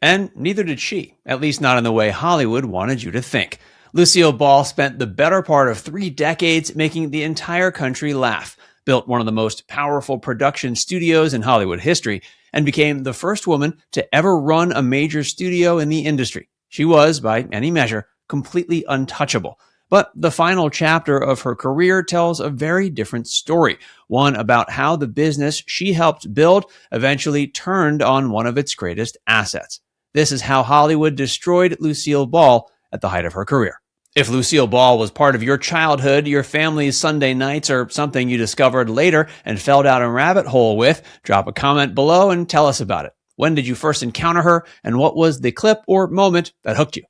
And neither did she, at least not in the way Hollywood wanted you to think. Lucille Ball spent the better part of 3 decades making the entire country laugh, built one of the most powerful production studios in Hollywood history, and became the first woman to ever run a major studio in the industry. She was, by any measure, completely untouchable. But the final chapter of her career tells a very different story, one about how the business she helped build eventually turned on one of its greatest assets. This is how Hollywood destroyed Lucille Ball at the height of her career. If Lucille Ball was part of your childhood, your family's Sunday nights, or something you discovered later and fell down a rabbit hole with, drop a comment below and tell us about it. When did you first encounter her, and what was the clip or moment that hooked you?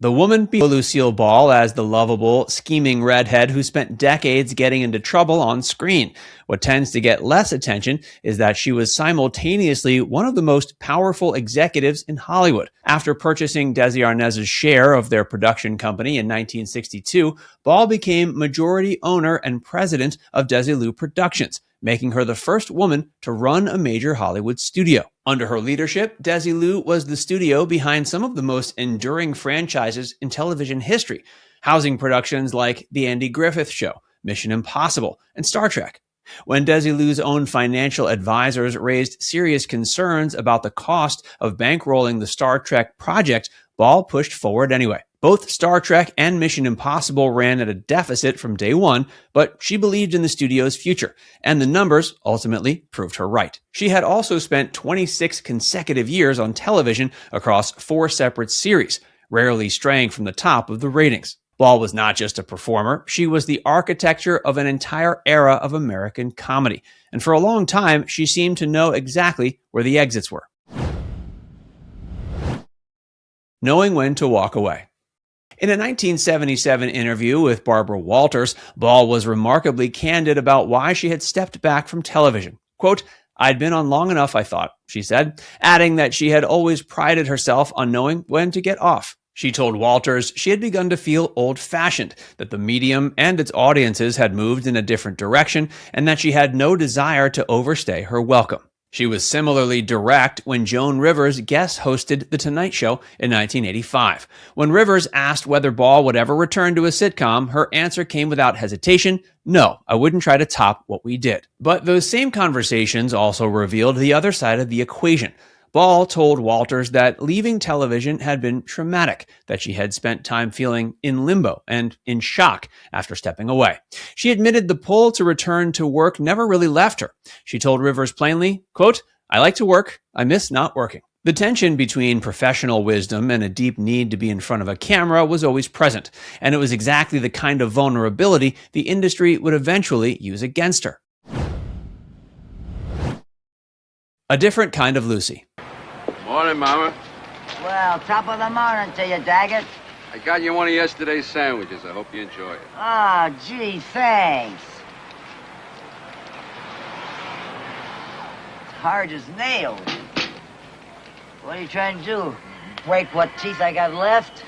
The woman below Lucille Ball as the lovable, scheming redhead who spent decades getting into trouble on screen. What tends to get less attention is that she was simultaneously one of the most powerful executives in Hollywood. After purchasing Desi Arnaz's share of their production company in 1962, Ball became majority owner and president of Desilu Productions, making her the first woman to run a major Hollywood studio. Under her leadership, Desilu was the studio behind some of the most enduring franchises in television history, housing productions like The Andy Griffith Show, Mission Impossible, and Star Trek. When Desilu's own financial advisors raised serious concerns about the cost of bankrolling the Star Trek project, Ball pushed forward anyway. Both Star Trek and Mission Impossible ran at a deficit from day one, but she believed in the studio's future, and the numbers ultimately proved her right. She had also spent 26 consecutive years on television across 4 separate series, rarely straying from the top of the ratings. Ball was not just a performer, she was the architecture of an entire era of American comedy, and for a long time, she seemed to know exactly where the exits were. Knowing when to walk away. In a 1977 interview with Barbara Walters, Ball was remarkably candid about why she had stepped back from television. Quote, "I'd been on long enough, I thought," she said, adding that she had always prided herself on knowing when to get off. She told Walters she had begun to feel old-fashioned, that the medium and its audiences had moved in a different direction, and that she had no desire to overstay her welcome. She was similarly direct when Joan Rivers guest hosted The Tonight Show in 1985. When Rivers asked whether Ball would ever return to a sitcom, her answer came without hesitation: "No, I wouldn't try to top what we did." But those same conversations also revealed the other side of the equation. Ball told Walters that leaving television had been traumatic, that she had spent time feeling in limbo and in shock after stepping away. She admitted the pull to return to work never really left her. She told Rivers plainly, quote, "I like to work, I miss not working." The tension between professional wisdom and a deep need to be in front of a camera was always present, and it was exactly the kind of vulnerability the industry would eventually use against her. A different kind of Lucy. Morning, Mama. Well, top of the morning to you, Daggett. I got you one of yesterday's sandwiches. I hope you enjoy it. Oh, gee, thanks. It's hard as nails. What are you trying to do? Break what teeth I got left?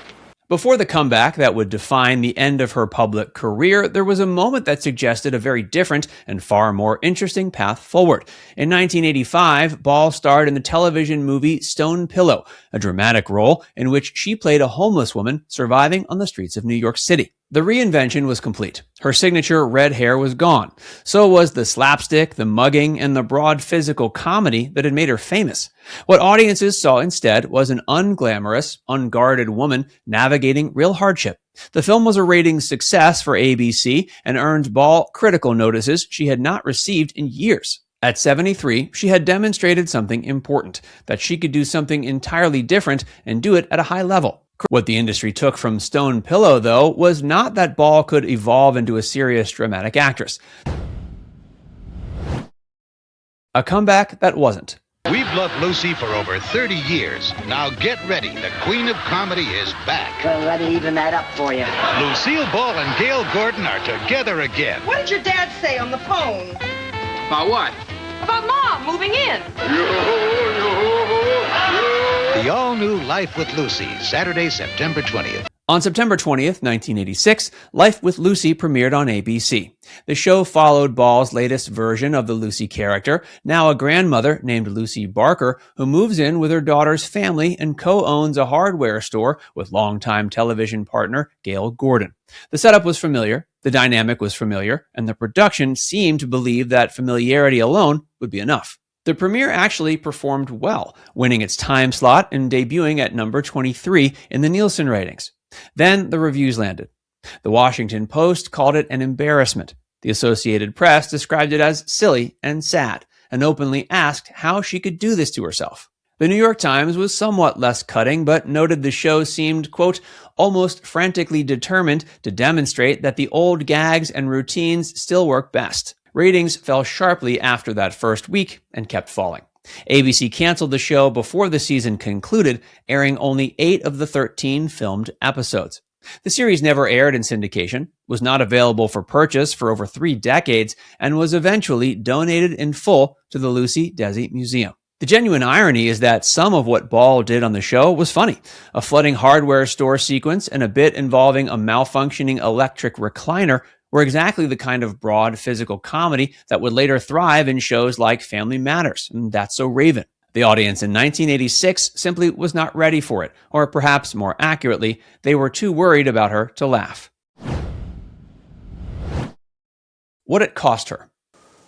Before the comeback that would define the end of her public career, there was a moment that suggested a very different and far more interesting path forward. In 1985, Ball starred in the television movie Stone Pillow, a dramatic role in which she played a homeless woman surviving on the streets of New York City. The reinvention was complete. Her signature red hair was gone. So was the slapstick, the mugging, and the broad physical comedy that had made her famous. What audiences saw instead was an unglamorous, unguarded woman navigating real hardship. The film was a ratings success for ABC and earned Ball critical notices she had not received in years. At 73, she had demonstrated something important, that she could do something entirely different and do it at a high level. What the industry took from Stone Pillow, though, was not that Ball could evolve into a serious dramatic actress. A comeback that wasn't. We've loved Lucy for over 30 years. Now get ready. The Queen of Comedy is back. Well, let me even that up for you. Lucille Ball and Gail Gordon are together again. What did your dad say on the phone? About what? About Mom moving in. The all-new Life with Lucy, Saturday, September 20th. On September 20th, 1986, Life with Lucy premiered on ABC. The show followed Ball's latest version of the Lucy character, now a grandmother named Lucy Barker, who moves in with her daughter's family and co-owns a hardware store with longtime television partner Gail Gordon. The setup was familiar, the dynamic was familiar, and the production seemed to believe that familiarity alone would be enough. The premiere actually performed well, winning its time slot and debuting at number 23 in the Nielsen ratings. Then the reviews landed. The Washington Post called it an embarrassment. The Associated Press described it as silly and sad, and openly asked how she could do this to herself. The New York Times was somewhat less cutting, but noted the show seemed, quote, almost frantically determined to demonstrate that the old gags and routines still work best. Ratings fell sharply after that first week and kept falling. ABC canceled the show before the season concluded, airing only 8 of the 13 filmed episodes. The series never aired in syndication, was not available for purchase for over 3 decades, and was eventually donated in full to the Lucy Desi Museum. The genuine irony is that some of what Ball did on the show was funny. A flooding hardware store sequence and a bit involving a malfunctioning electric recliner were exactly the kind of broad physical comedy that would later thrive in shows like Family Matters and That's So Raven. The audience in 1986 simply was not ready for it, or perhaps more accurately, they were too worried about her to laugh. What it cost her.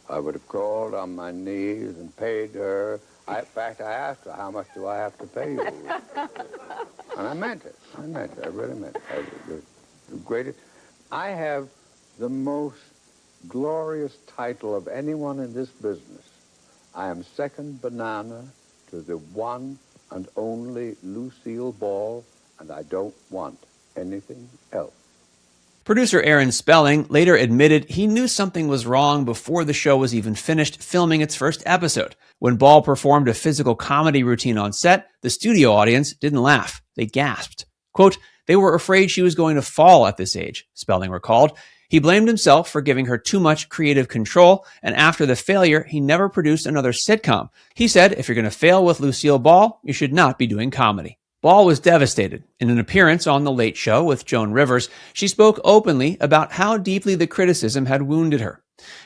I would have crawled on my knees and paid her. In fact, I asked her, how much do I have to pay you? And I meant it. I really meant it. The greatest. I have the most glorious title of anyone in this business. I am second banana to the one and only Lucille Ball, and I don't want anything else. Producer Aaron Spelling later admitted he knew something was wrong before the show was even finished filming its first episode. When Ball performed a physical comedy routine on set, the studio audience didn't laugh. They gasped. Quote, they were afraid she was going to fall at this age, Spelling recalled. He blamed himself for giving her too much creative control, and after the failure, he never produced another sitcom. He said, if you're going to fail with Lucille Ball, you should not be doing comedy. Ball was devastated. In an appearance on The Late Show with Joan Rivers, she spoke openly about how deeply the criticism had wounded her.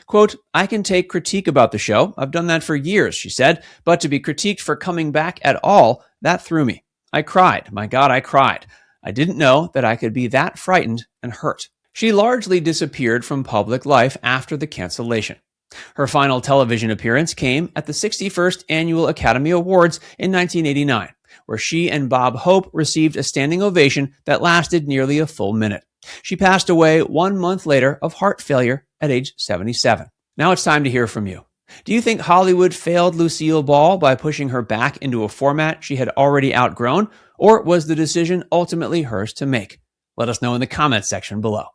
Quote, I can take critique about the show. I've done that for years, she said, but to be critiqued for coming back at all, that threw me. I cried. My God, I cried. I didn't know that I could be that frightened and hurt. She largely disappeared from public life after the cancellation. Her final television appearance came at the 61st Annual Academy Awards in 1989, where she and Bob Hope received a standing ovation that lasted nearly a full minute. She passed away 1 month later of heart failure at age 77. Now it's time to hear from you. Do you think Hollywood failed Lucille Ball by pushing her back into a format she had already outgrown, or was the decision ultimately hers to make? Let us know in the comments section below.